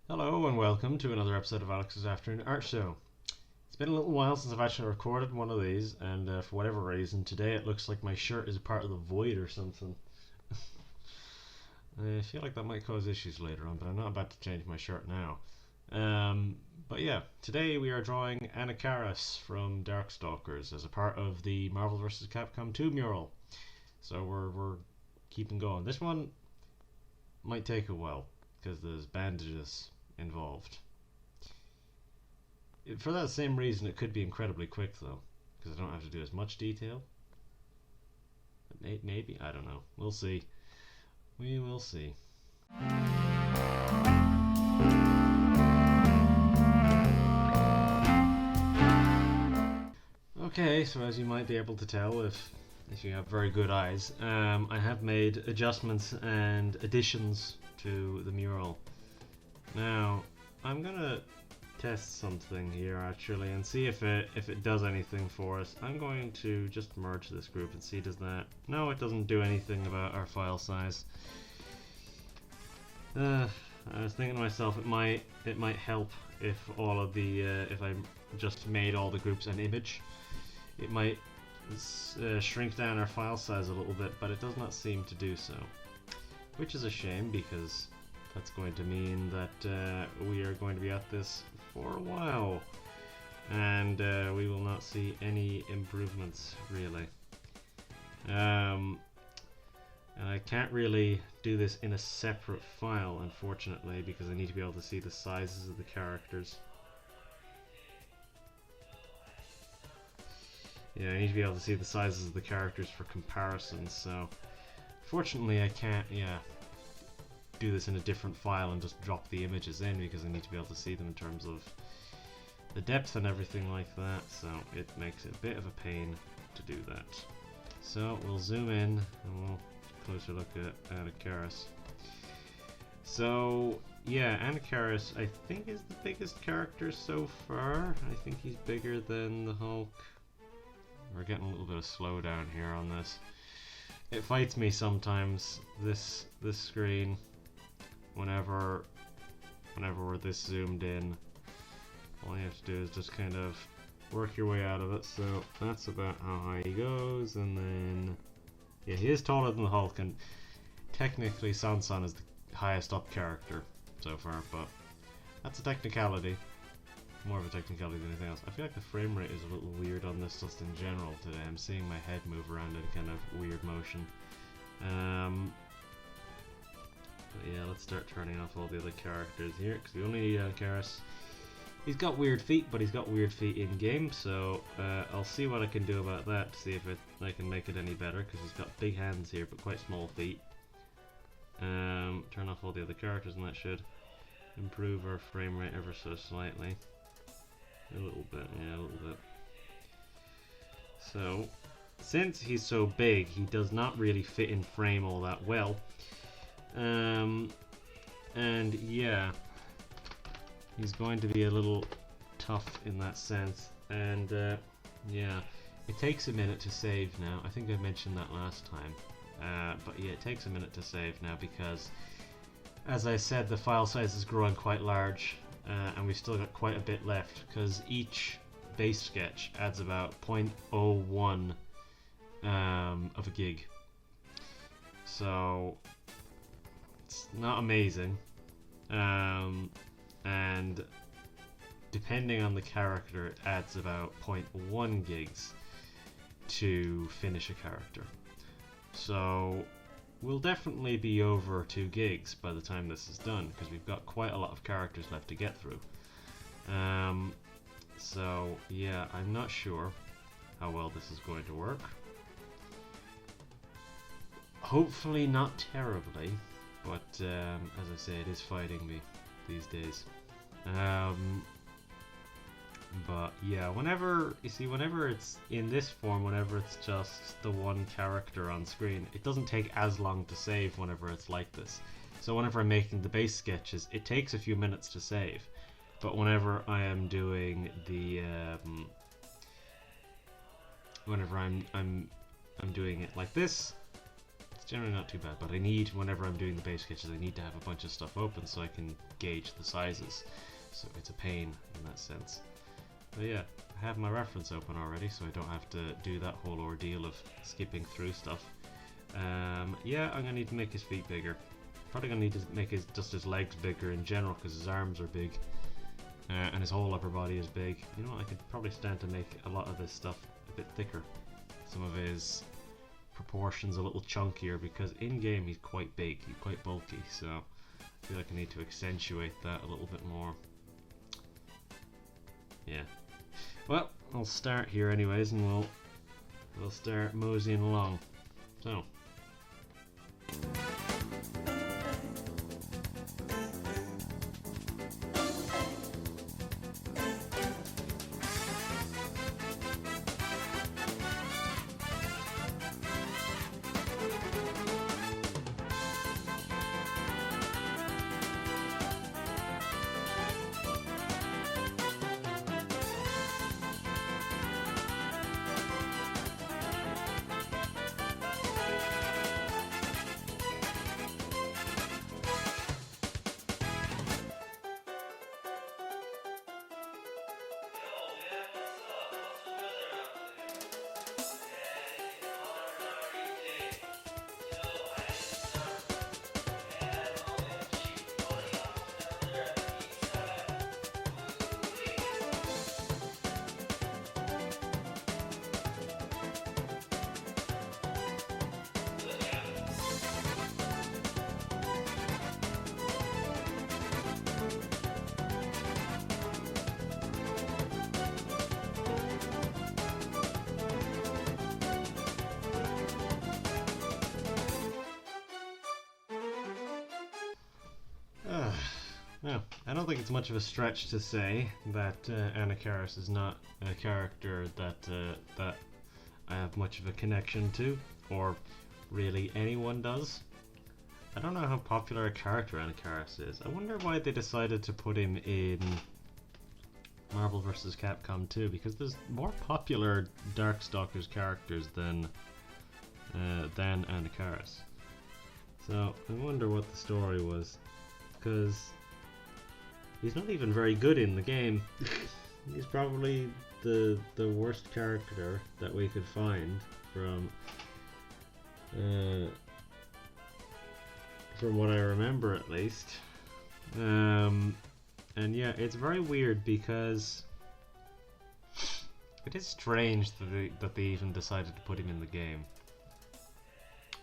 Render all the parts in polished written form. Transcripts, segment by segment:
Hello and welcome to another episode of Alex's Afternoon Art Show. It's been a little while since I've actually recorded one of these, and for whatever reason today it looks like my shirt is a part of the void or something. I feel like that might cause issues later on, but I'm not about to change my shirt now. But yeah, today we are drawing Anakaris from Darkstalkers as a part of the Marvel vs. Capcom 2 mural. So we're keeping going. This one might take a while because there's bandages involved. For that same reason, it could be incredibly quick though, because I don't have to do as much detail. Maybe, I don't know. We'll see. We will see. Okay, so as you might be able to tell if you have very good eyes, I have made adjustments and additions to the mural. Now, I'm gonna test something here actually and see if it does anything for us. I'm going to just merge this group and see does that. No, it doesn't do anything about our file size. I was thinking to myself it might help if all of the if I just made all the groups an image. It might shrink down our file size a little bit, but it does not seem to do so, which is a shame because that's going to mean that we are going to be at this for a while, and we will not see any improvements really. And I can't really do this in a separate file, unfortunately, because I need to be able to see the sizes of the characters. Yeah, I need to be able to see the sizes of the characters for comparison, so fortunately I can't, do this in a different file and just drop the images in because I need to be able to see them in terms of the depth and everything like that, so it makes it a bit of a pain to do that. So we'll zoom in and we'll closer look at Anakaris. So yeah, Anakaris I think is the biggest character so far. I think he's bigger than the Hulk. We're getting a little bit of slowdown here on this. It fights me sometimes, this screen, whenever we're this zoomed in. All you have to do is just kind of work your way out of it. So that's about how high he goes, and then yeah, he is taller than the Hulk, and technically Sansan is the highest up character so far, but that's a technicality. More of a technicality than anything else. I feel like the frame rate is a little weird on this just in general today. I'm seeing my head move around in kind of weird motion. But yeah, let's start turning off all the other characters here, because we only need Anakaris. He's got weird feet, but he's got weird feet in game, so I'll see what I can do about that to see if I can make it any better, because he's got big hands here but quite small feet. Turn off all the other characters and that should improve our frame rate ever so slightly. A little bit, yeah, a little bit. So, since he's so big, he does not really fit in frame all that well. And yeah, he's going to be a little tough in that sense. And yeah, it takes a minute to save now. I think I mentioned that last time. But yeah, it takes a minute to save now because, as I said, the file size is growing quite large. And we've still got quite a bit left because each base sketch adds about 0.01 of a gig. So it's not amazing. And depending on the character, it adds about 0.1 gigs to finish a character. So we'll definitely be over 2 gigs by the time this is done, because we've got quite a lot of characters left to get through. So yeah, I'm not sure how well this is going to work. Hopefully not terribly, but as I say, it is fighting me these days. But yeah, whenever it's in this form, whenever it's just the one character on screen, it doesn't take as long to save whenever it's like this. So whenever I'm making the base sketches, it takes a few minutes to save. But whenever I am doing the whenever I'm doing it like this, it's generally not too bad, but I need, whenever I'm doing the base sketches, I need to have a bunch of stuff open so I can gauge the sizes. So it's a pain in that sense. But yeah, I have my reference open already, so I don't have to do that whole ordeal of skipping through stuff. Yeah, I'm gonna need to make his feet bigger. Probably gonna need to make just his legs bigger in general, because his arms are big. And his whole upper body is big. You know what, I could probably stand to make a lot of this stuff a bit thicker. Some of his proportions a little chunkier, because in-game he's quite big, he's quite bulky, so I feel like I need to accentuate that a little bit more. Yeah. Well, I'll start here anyways, and we'll start moseying along. So. Well, I don't think it's much of a stretch to say that Anakaris is not a character that I have much of a connection to, or really anyone does. I don't know how popular a character Anakaris is. I wonder why they decided to put him in Marvel vs. Capcom 2, because there's more popular Darkstalkers characters than Anakaris. So I wonder what the story was, because he's not even very good in the game. He's probably the worst character that we could find from what I remember, at least. And yeah, it's very weird, because it is strange that they even decided to put him in the game,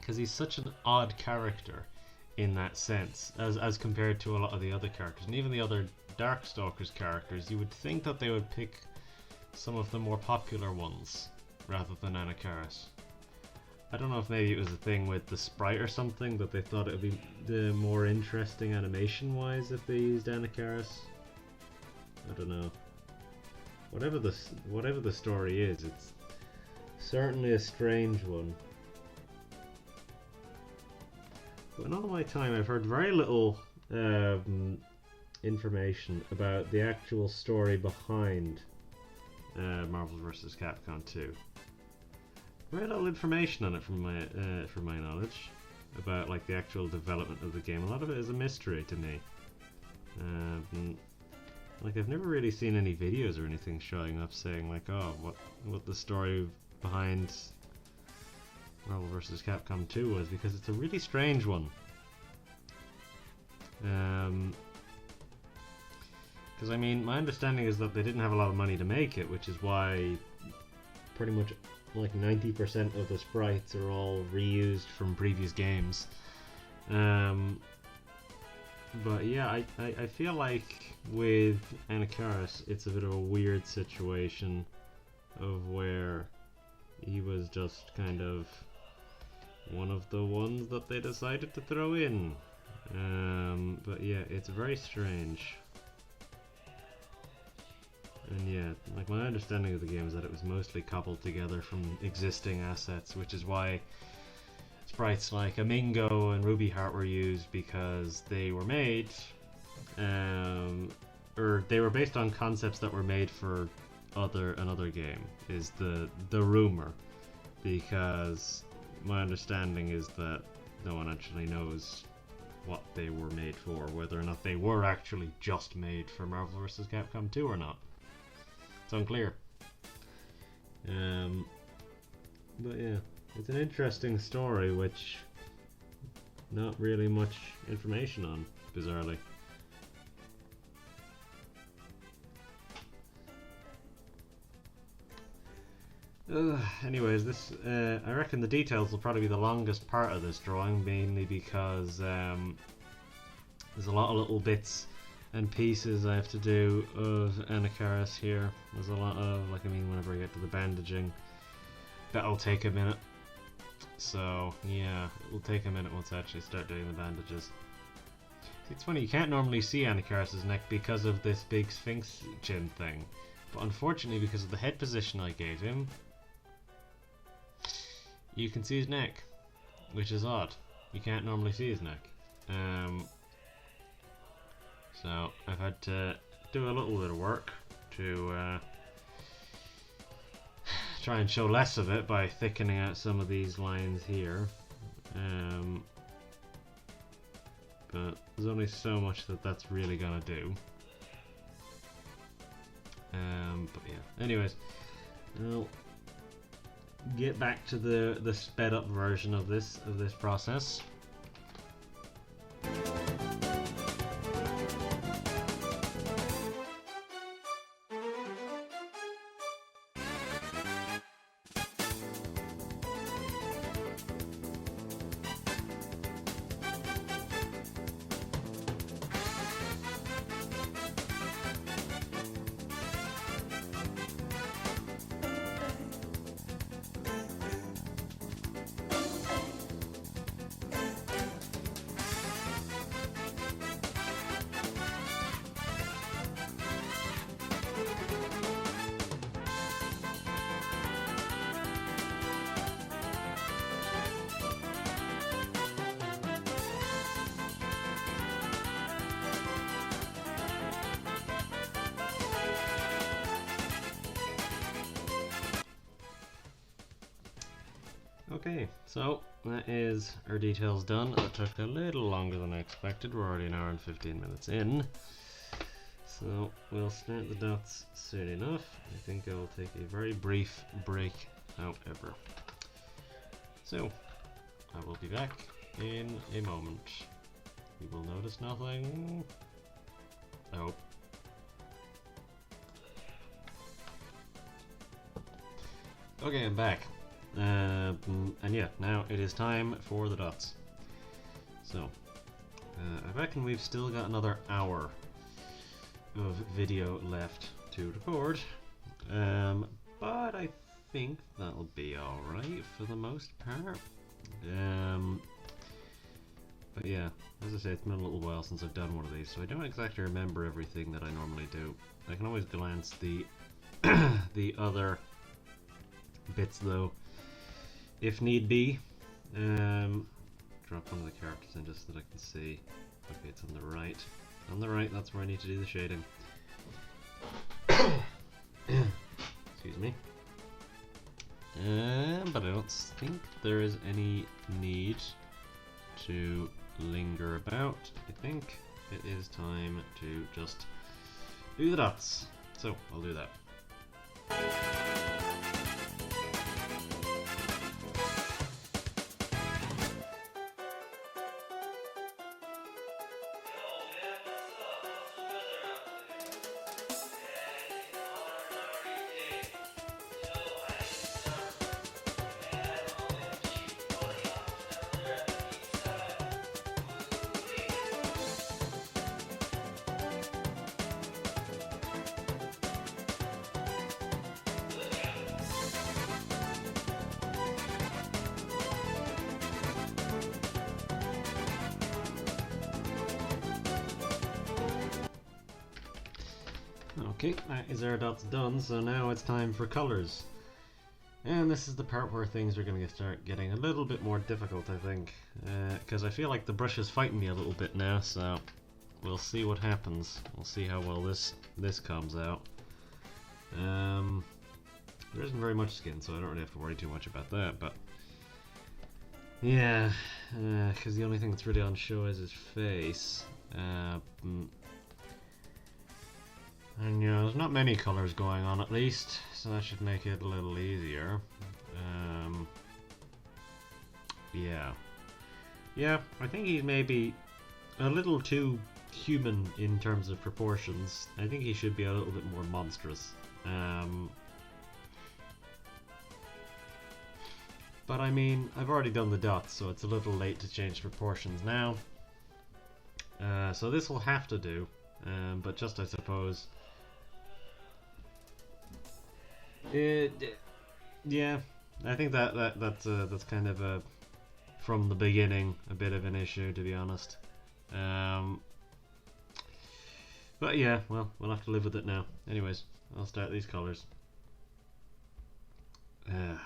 because he's such an odd character in that sense, as compared to a lot of the other characters, and even the other Darkstalkers characters. You would think that they would pick some of the more popular ones rather than Anakaris. I don't know if maybe it was a thing with the sprite or something, that they thought it would be the more interesting animation-wise if they used Anakaris. I don't know. Whatever the story is, it's certainly a strange one. But in all my time, I've heard very little information about the actual story behind Marvel vs. Capcom 2. Very little information on it from my knowledge about like the actual development of the game. A lot of it is a mystery to me. Like I've never really seen any videos or anything showing up saying like, oh, what the story behind Marvel vs. Capcom 2 was, because it's a really strange one. Because I mean, my understanding is that they didn't have a lot of money to make it, which is why pretty much like 90% of the sprites are all reused from previous games. But yeah, I feel like with Anakaris, it's a bit of a weird situation of where he was just kind of one of the ones that they decided to throw in. But yeah, it's very strange. And yeah, like my understanding of the game is that it was mostly cobbled together from existing assets, which is why sprites like Amingo and Ruby Heart were used, because they were made, or they were based on concepts that were made for another game, is the rumor, because my understanding is that no one actually knows what they were made for, whether or not they were actually just made for Marvel vs. Capcom 2 or not. It's unclear. But yeah, it's an interesting story which not really much information on, bizarrely. Anyways, this I reckon the details will probably be the longest part of this drawing, mainly because there's a lot of little bits and pieces I have to do of Anakaris here. There's a lot of, like, I mean, whenever I get to the bandaging, that'll take a minute. So yeah, it will take a minute once I actually start doing the bandages. It's funny, you can't normally see Anakaris' neck because of this big Sphinx chin thing, but unfortunately because of the head position I gave him, you can see his neck, which is odd. You can't normally see his neck. So I've had to do a little bit of work to try and show less of it by thickening out some of these lines here. But there's only so much that that's really gonna do. But yeah, anyways, I'll get back to the sped up version of this process. Okay, so that is our details done. That took a little longer than I expected. We're already an hour and 15 minutes in. So we'll start the dots soon enough. I think I will take a very brief break, however. So, I will be back in a moment. You will notice nothing. Oh. Okay, I'm back. And yeah, now it is time for the dots. So, I reckon we've still got another hour of video left to record, but I think that'll be alright for the most part. But yeah, as I say, it's been a little while since I've done one of these, so I don't exactly remember everything that I normally do. I can always glance the the other bits though, if need be. Drop one of the characters in just so that I can see. Okay, it's on the right. On the right, that's where I need to do the shading. Excuse me. But I don't think there is any need to linger about. I think it is time to just do the dots. So, I'll do that. Okay, that is our dots done, so now it's time for colours. And this is the part where things are going to start getting a little bit more difficult, I think. Because I feel like the brush is fighting me a little bit now, so we'll see what happens. We'll see how well this comes out. There isn't very much skin, so I don't really have to worry too much about that, but Yeah, because the only thing that's really on show is his face. And you know, there's not many colours going on at least, so that should make it a little easier. Yeah. Yeah, I think he's maybe a little too human in terms of proportions. I think he should be a little bit more monstrous. But I mean, I've already done the dots, so it's a little late to change proportions now. So this will have to do, but just I suppose. Yeah, I think that's kind of a from the beginning a bit of an issue, to be honest. But yeah, well, we'll have to live with it now. Anyways, I'll start these colours. Yep.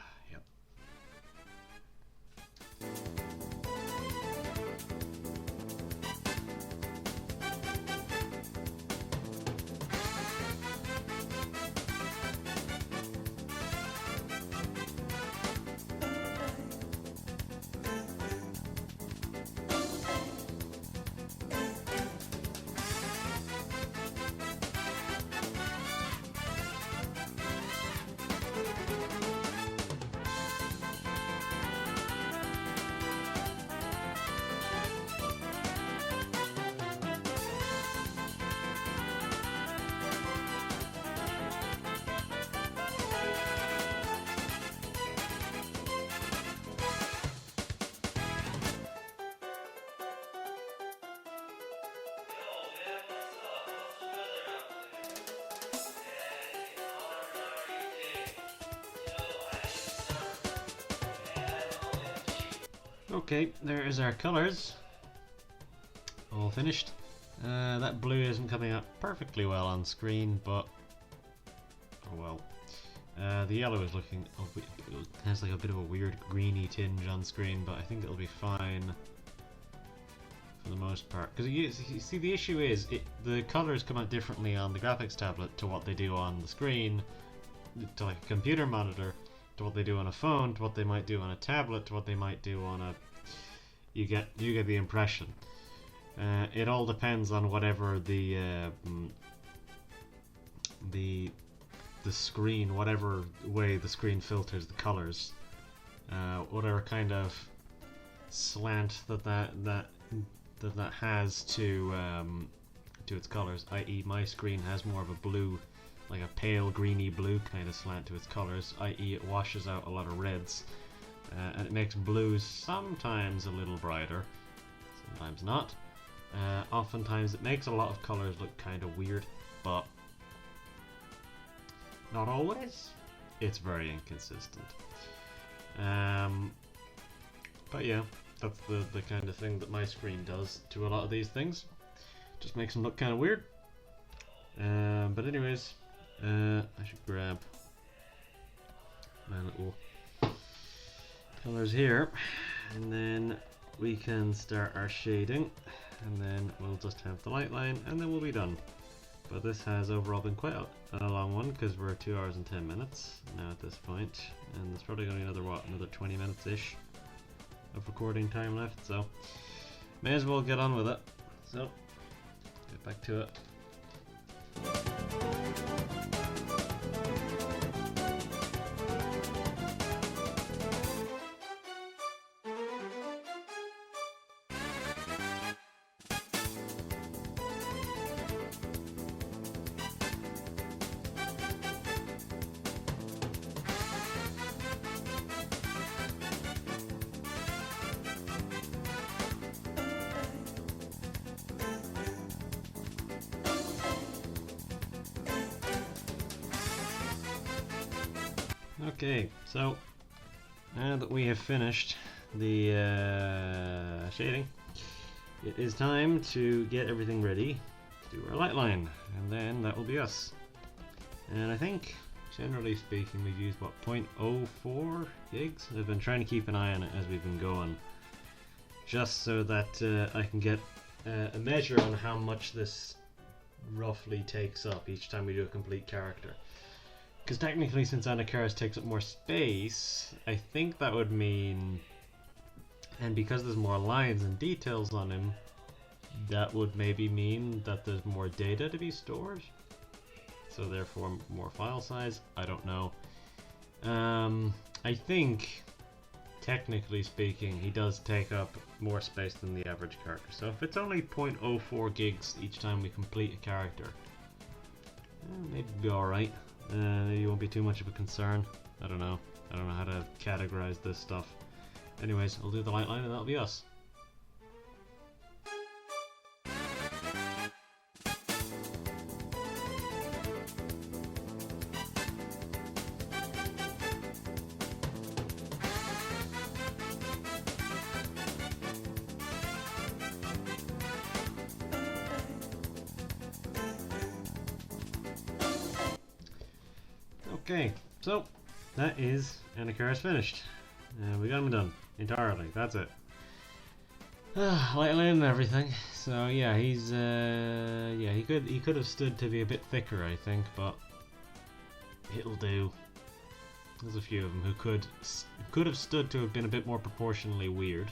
Okay, there is our colours. All finished. That blue isn't coming out perfectly well on screen, but oh well. The yellow is looking, it has like a bit of a weird greeny tinge on screen, but I think it'll be fine for the most part. Because you see, the issue is the colours come out differently on the graphics tablet to what they do on the screen, to like a computer monitor, to what they do on a phone, to what they might do on a tablet, to what they might do on a. You get the impression. It all depends on whatever the screen, whatever way the screen filters the colors, whatever kind of slant that has to its colors. I.e., my screen has more of a blue, like a pale greeny blue kind of slant to its colors. I.e., it washes out a lot of reds, and it makes blues sometimes a little brighter, sometimes not. Oftentimes it makes a lot of colors look kind of weird, but not always. It's very inconsistent. But yeah, that's the kind of thing that my screen does to a lot of these things. Just makes them look kind of weird. But anyways, I should grab my little colors here, and then we can start our shading, and then we'll just have the light line, and then we'll be done. But this has overall been quite a long one, because we're 2 hours and 10 minutes now at this point, and there's probably going to be another 20 minutes ish of recording time left, so may as well get on with it. So get back to it. Okay, so now that we have finished the shading, it is time to get everything ready to do our light line, and then that will be us. And I think, generally speaking, we've used, what, 0.04 gigs? I've been trying to keep an eye on it as we've been going, just so that I can get a measure on how much this roughly takes up each time we do a complete character. Because technically, since Anakaris takes up more space, I think that would mean And because there's more lines and details on him, that would maybe mean that there's more data to be stored. So therefore more file size. I don't know. I think, technically speaking, he does take up more space than the average character. So if it's only 0.04 gigs each time we complete a character, maybe it'll be alright. Maybe it won't be too much of a concern. I don't know. I don't know how to categorize this stuff. Anyways, I'll do the light line and that'll be us. Okay, so that is Anakaris finished. We got him done entirely. That's it. Light line and everything. So yeah, he's yeah, he could have stood to be a bit thicker, I think, but it'll do. There's a few of them who could have stood to have been a bit more proportionally weird.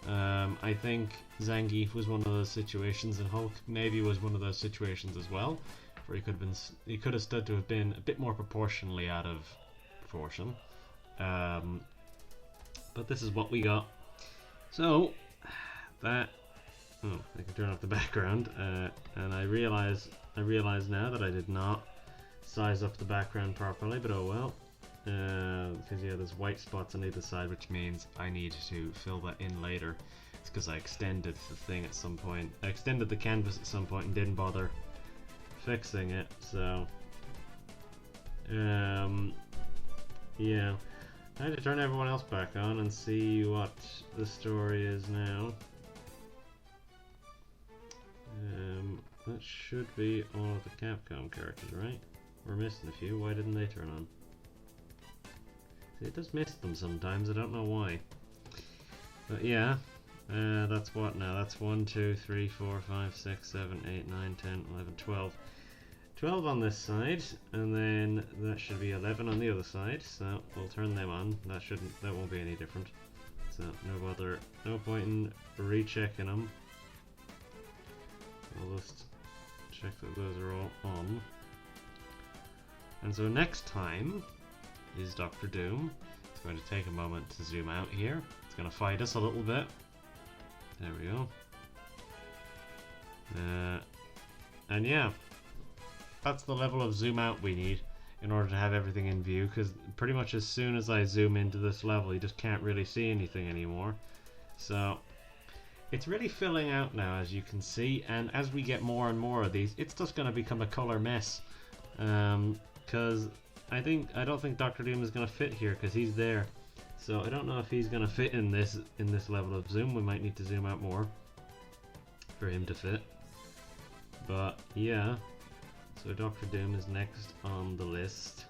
I think Zangief was one of those situations, and Hulk maybe was one of those situations as well, where he could have stood to have been a bit more proportionally out of proportion. But this is what we got. So that I can turn off the background, and I realize now that I did not size up the background properly, but oh well. Because yeah, there's white spots on either side, which means I need to fill that in later. It's because I extended the thing at some point. I extended the canvas at some point and didn't bother fixing it, so yeah, I had to turn everyone else back on and see what the story is now. That should be all of the Capcom characters, right? We're missing a few. Why didn't they turn on? See, it does miss them sometimes, I don't know why. But yeah, that's what now? That's 1, 2, 3, 4, 5, 6, 7, 8, 9, 10, 11, 12. 12 on this side, and then that should be 11 on the other side, so we'll turn them on. That won't be any different. So no point in rechecking them. I'll just check that those are all on. And so next time is Dr. Doom. It's going to take a moment to zoom out here. It's going to fight us a little bit. There we go. And yeah, that's the level of zoom out we need in order to have everything in view, because pretty much as soon as I zoom into this level, you just can't really see anything anymore. So it's really filling out now, as you can see, and as we get more and more of these, it's just going to become a color mess. Because I don't think Dr. Doom is going to fit here, because he's there. So I don't know if he's going to fit in this level of zoom. We might need to zoom out more for him to fit. But yeah, so Dr. Doom is next on the list,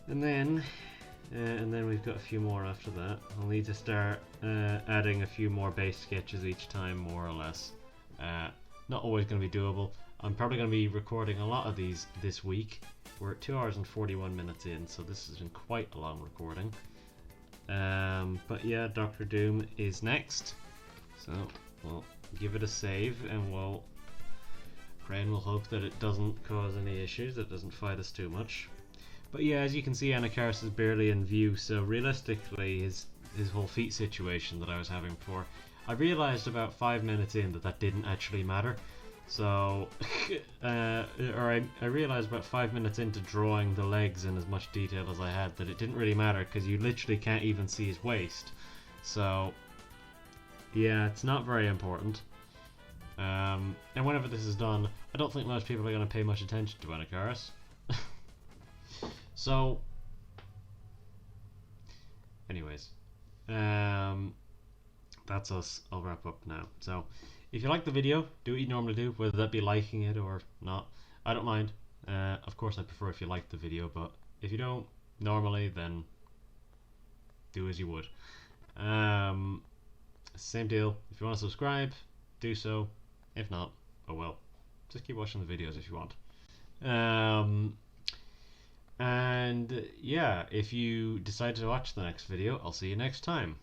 and then we've got a few more after that. I'll need to start adding a few more base sketches each time, more or less. Not always going to be doable. I'm probably going to be recording a lot of these this week. We're at 2 hours and 41 minutes in, so this has been quite a long recording. But yeah, Dr. Doom is next, so we'll give it a save, and we'll hope that it doesn't cause any issues, that it doesn't fight us too much. But yeah, as you can see, Anakaris is barely in view, so realistically his whole feet situation that I was having before, I realised about 5 minutes in that didn't actually matter. So, I realised about 5 minutes into drawing the legs in as much detail as I had that it didn't really matter, because you literally can't even see his waist. So yeah, it's not very important. And whenever this is done, I don't think most people are going to pay much attention to Anakaris. So, anyways, that's us. I'll wrap up now. So, if you like the video, do what you normally do, whether that be liking it or not. I don't mind. Of course, I prefer if you like the video, but if you don't normally, then do as you would. Same deal. If you want to subscribe, do so. If not, oh well. Just keep watching the videos if you want. And yeah, if you decide to watch the next video, I'll see you next time.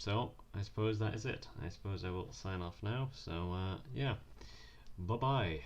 So I suppose that is it. I suppose I will sign off now. So yeah, bye bye.